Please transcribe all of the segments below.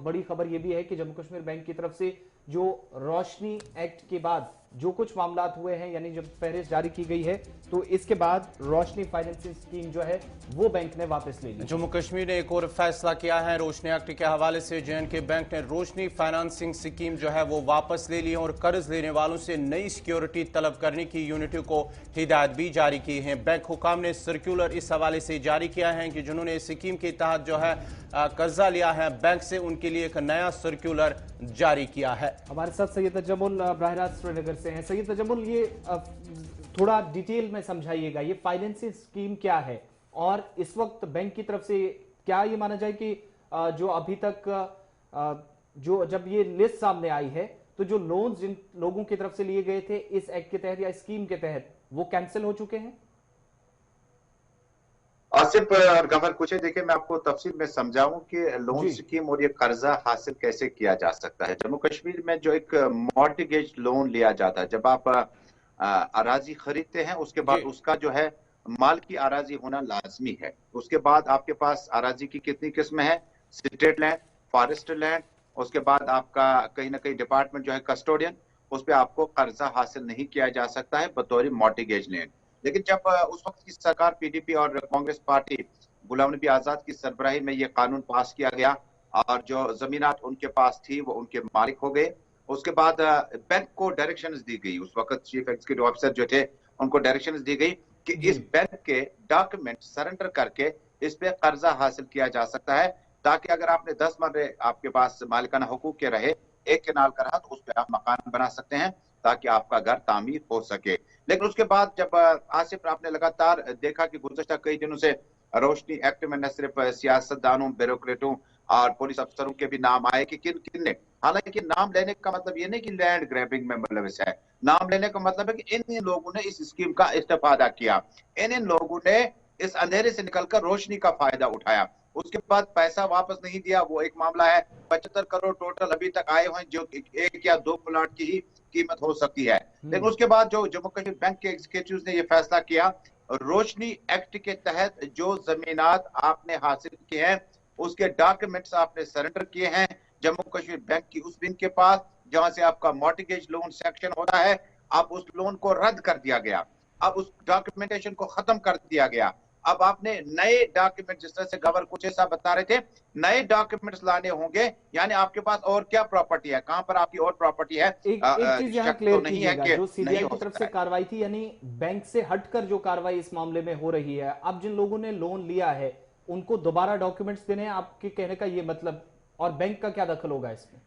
बड़ी खबर यह भी है कि जम्मू कश्मीर बैंक की तरफ से जो रोशनी एक्ट के बाद जो कुछ मामलात हुए हैं, यानी जब फहरिस्त जारी की गई है तो इसके बाद रोशनी फाइनेंसिंग स्कीम जो है वो बैंक ने वापस ले ली। जम्मू कश्मीर ने एक और फैसला किया है रोशनी एक्ट के हवाले से। जे&के बैंक ने रोशनी फाइनेंसिंग स्कीम जो है वो वापस ले ली है और कर्ज लेने वालों से नई सिक्योरिटी तलब करने की यूनिटी को हिदायत भी जारी की है। बैंक हुकाम ने सर्कुलर इस हवाले से जारी किया है कि जिन्होंने इस स्कीम के तहत जो है कर्जा लिया है, बैंक से उनके लिए एक नया सर्कुलर जारी किया है। हमारे साथ सैयद तजम्मुल बराह रास्त श्रीनगर से हैं। सैयद तजम्मुल, ये थोड़ा डिटेल में समझाइएगा, ये फाइनेंसिंग स्कीम क्या है और इस वक्त बैंक की तरफ से क्या ये माना जाए कि जो अभी तक जो जब ये लिस्ट सामने आई है तो जो लोन्स जिन लोगों की तरफ से लिए गए थे इस एक्ट के तहत या स्कीम के तहत वो कैंसिल हो चुके हैं? आसिफ और गवर कुछ है, देखिए मैं आपको तफसील में समझाऊं कि लोन स्कीम और ये कर्जा हासिल कैसे किया जा सकता है। जम्मू कश्मीर में जो एक मॉर्टगेज लोन लिया जाता है, जब आप अराजी खरीदते हैं उसके बाद उसका जो है माल की अराजी होना लाजमी है। उसके बाद आपके पास अराजी की कितनी किस्में हैं, स्टेट लैंड, फॉरेस्ट लैंड, उसके बाद आपका कहीं ना कहीं डिपार्टमेंट जो है कस्टोडियन, उस पर आपको कर्जा हासिल नहीं किया जा सकता है बतौर मॉर्टगेज लैंड। लेकिन जब उस वक्त की सरकार पीडीपी और कांग्रेस पार्टी गुलाम नबी आजाद की सरबराही में ये कानून पास किया गया और जो जमीनात उनके पास थी वो उनके मालिक हो गए। उसके बाद बैंक को डायरेक्शंस दी गई, उस वक्त चीफ एग्जीक्यूटिव ऑफिसर जो थे उनको डायरेक्शंस दी गई कि इस बैंक के डॉक्यूमेंट सरेंडर करके इस पे कर्जा हासिल किया जा सकता है, ताकि अगर आपने 10 मरले आपके पास मालिकाना हुकूक के रहे, एक केनाल का रहा, तो उस पर आप मकान बना सकते हैं ताकि आपका घर तामीर हो सके। लेकिन उसके बाद जब आसिफ आपने लगातार देखा कि गुज़श्ता कई दिनों से रोशनी एक्ट में न सिर्फ सियासतदानों, ब्यूरोक्रेटों और पुलिस अफसरों के भी नाम आए कि किन किन ने, हालांकि नाम लेने का मतलब ये नहीं कि लैंड ग्रैबिंग में मुलविस है, नाम लेने का मतलब है कि इन लोगों ने इस स्कीम का इस्तेफादा किया, इन लोगों ने इस अंधेरे से निकलकर रोशनी का फायदा उठाया। उसके बाद पैसा वापस नहीं दिया, वो एक मामला है। 75 करोड़ टोटल अभी तक आए हुए हैं, जो एक या दो प्लाट की ही कीमत हो सकती है। लेकिन उसके बाद जो जम्मू कश्मीर बैंक के एग्जीक्यूटिव ने यह फैसला किया, रोशनी एक्ट के तहत जो जमीनात आपने हासिल किए हैं उसके डॉक्यूमेंट्स आपने सरेंडर किए हैं जम्मू कश्मीर बैंक की उस विंग के पास जहां से आपका मॉर्टगेज लोन सेक्शन होता है, अब उस लोन को रद्द कर दिया गया, अब उस डॉक्यूमेंटेशन को खत्म कर दिया गया। अब आपने नए डॉक्यूमेंट, जिस तरह से गवर कुछ ऐसा बता रहे थे, नए डॉक्यूमेंट्स लाने होंगे। यानी आपके पास और क्या प्रॉपर्टी है, कहां पर आपकी और प्रॉपर्टी है, एक चीज यहाँ क्लियर तो नहीं है कि जो सीबीआई की तरफ से कार्रवाई थी, यानी बैंक से हटकर जो कार्रवाई इस मामले में हो रही है, अब जिन लोगों ने लोन लिया है उनको दोबारा डॉक्यूमेंट्स देने हैं, आपके कहने का ये मतलब, और बैंक का क्या दखल होगा इसमें?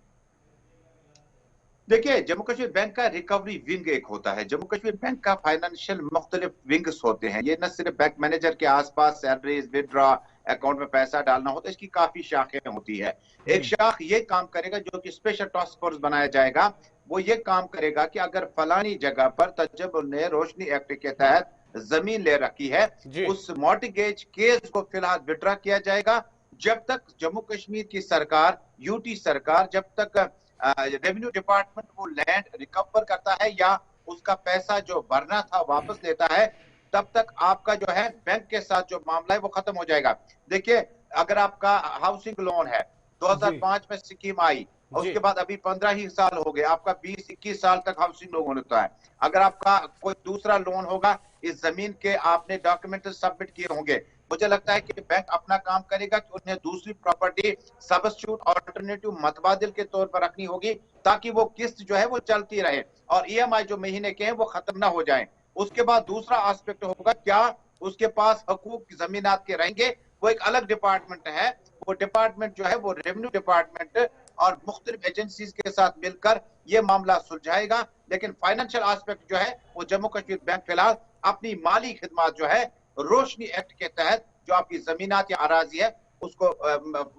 देखिए, जम्मू कश्मीर बैंक का रिकवरी विंग एक होता है, जम्मू कश्मीर बैंक का फाइनेंशियल मुख्तलिफ विंग्स होते हैं। ये न सिर्फ बैंक मैनेजर के आसपास सैलरीज, विड्रॉ, अकाउंट में पैसा डालना होता है, इसकी काफी शाखें होती है। एक शाख ये काम करेगा, जो कि स्पेशल टास्क फोर्स बनाया जाएगा, वो ये काम करेगा कि अगर फलानी जगह पर तजब्बुल ने रोशनी एक्ट के तहत जमीन ले रखी है, उस मॉर्टगेज केस को फिलहाल विड्रॉ किया जाएगा। जब तक जम्मू कश्मीर की सरकार, यूटी सरकार, जब तक रेवेन्यू डिपार्टमेंट वो लैंड रिकवर करता है या उसका पैसा जो भरना था वापस लेता है, तब तक आपका जो है बैंक के साथ जो मामला है वो खत्म हो जाएगा। देखिए, अगर आपका हाउसिंग लोन है, 2005 में स्कीम आई, उसके बाद अभी 15 ही साल हो गए, आपका 20-21 साल तक हाउसिंग लोन होता है। अगर आपका कोई दूसरा लोन होगा, इस जमीन के आपने डॉक्यूमेंट सबमिट किए होंगे, मुझे लगता है कि बैंक अपना काम करेगा कि उन्हें दूसरी प्रॉपर्टी सब्स्टिट्यूट ऑल्टरनेटिव मतबादिल के तौर पर रखनी होगी, ताकि वो किस्त जो है वो चलती रहे और ईएमआई जो महीने के हैं वो खत्म ना हो जाए। उसके बाद दूसरा एस्पेक्ट होगा, क्या उसके पास हकूक जमीनात के रहेंगे, वो एक अलग डिपार्टमेंट है। वो डिपार्टमेंट जो है वो रेवेन्यू डिपार्टमेंट और मुख्तलिफ एजेंसीज के साथ मिलकर ये मामला सुलझाएगा। लेकिन फाइनेंशियल एस्पेक्ट जो है वो जम्मू कश्मीर बैंक फिलहाल अपनी माली खिदमत जो है रोशनी एक्ट के तहत जो आपकी जमीनात या अराजी है उसको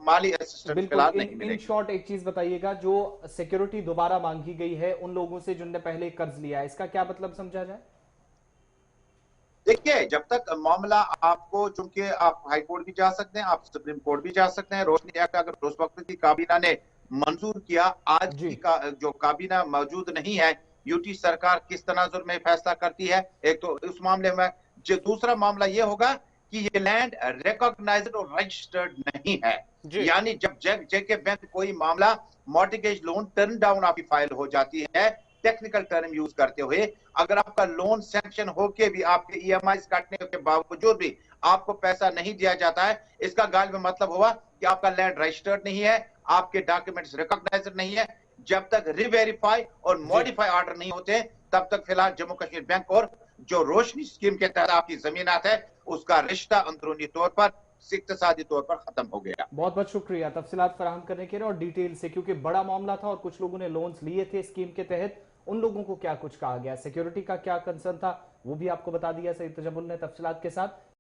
माली असिस्टेंस फिलहाल नहीं मिलेगी। इन शॉर्ट एक चीज बताइएगा, जो सिक्योरिटी दोबारा मांगी गई है उन लोगों से जिनने पहले कर्ज लिया है, इसका क्या मतलब समझा जाए? देखिए, जब तक मामला आपको, चूंकि आप हाई कोर्ट भी जा सकते हैं, आप सुप्रीम कोर्ट भी जा सकते हैं। रोशनी एक्ट अगर उस वक्त की काबीना ने मंजूर किया, आज की जो काबीना मौजूद नहीं है, यूटी सरकार किस तनाजुर में फैसला करती है, एक तो उस मामले में। जो दूसरा मामला ये होगा کہ یہ لینڈ ریکوگنائزڈ اور رجسٹرڈ نہیں ہے. یعنی جب جے کے بینک کوئی معاملہ مارٹگیج لون ٹرن ڈاؤن آپ کی فائل ہو جاتی ہے ٹیکنیکل ٹرم یوز کرتے ہوئے, اگر آپ کا لون سینکشن ہو کے بھی آپ کے ای ایم آئی کاٹنے کے باوجود بھی آپ کو پیسہ نہیں دیا جاتا ہے, اس کا غالب مطلب ہوا کہ آپ کا لینڈ رجسٹرڈ نہیں ہے, آپ کے ڈاکیومنٹس ریکوگنائزڈ نہیں ہے. جب تک ری ویریفائی اور موڈیفائی آرڈر نہیں ہوتے تب تک فی الحال جموں کشمیر بینک اور جو روشنی اسکیم کے تحت آپ کی زمینات ہے اس کا رشتہ اندرونی طور پر اقتصادی طور پر ختم ہو گیا. بہت بہت شکریہ تفصیلات فراہم کرنے کے لیے اور ڈیٹیل سے, کیونکہ بڑا معاملہ تھا اور کچھ لوگوں نے لونز لیے تھے اسکیم کے تحت, ان لوگوں کو کیا کچھ کہا گیا, سیکیورٹی کا کیا کنسرن تھا وہ بھی آپ کو بتا دیا سید تجمل نے تفصیلات کے ساتھ.